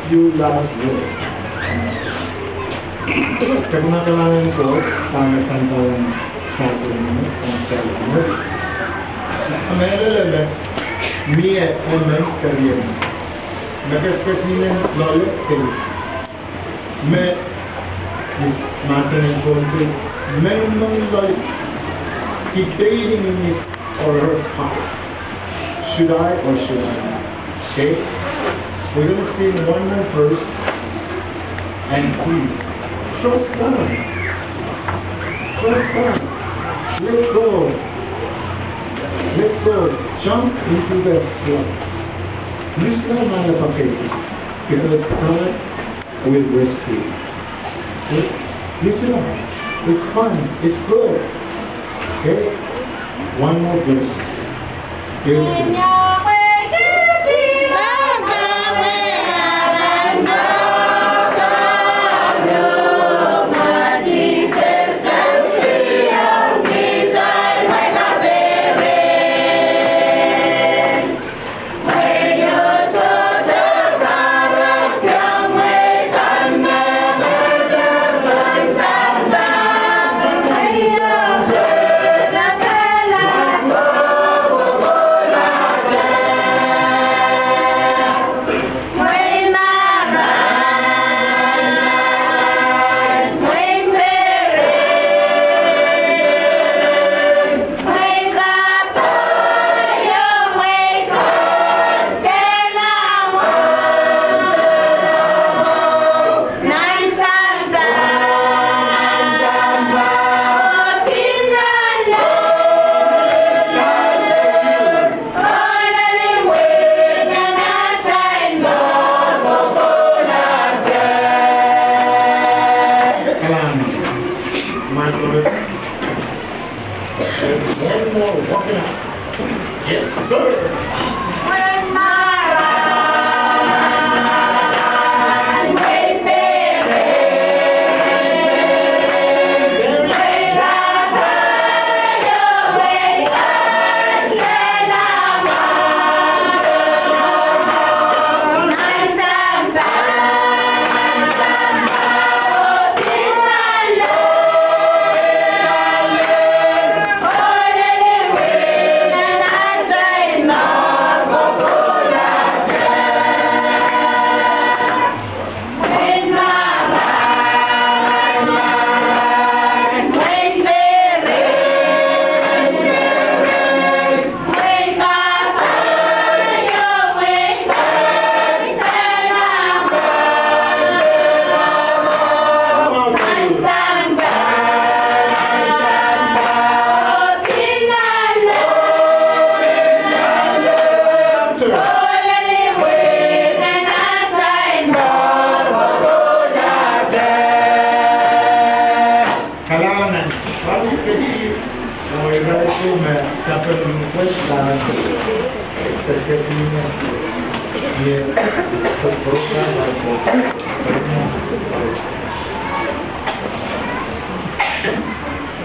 few last words. Kailangan ko para sa sasabihin ang salamat. Meron me at my career. Nakaskasinan lolo kayo. Masa ng konti. Meron lolo. Trading in his or her house. Should I or should I not? Okay? We're going to sing one more verse. And please, trust God. Trust God. Let go. Let go. Jump into the flood. Listen to my because God will rescue you. Okay? Listen up. It's fun. It's good. Okay? One more verse. Here it is. There's one more walking out. Yes, sir. Sampai menemukan tangan terkesinya dia berprogram atau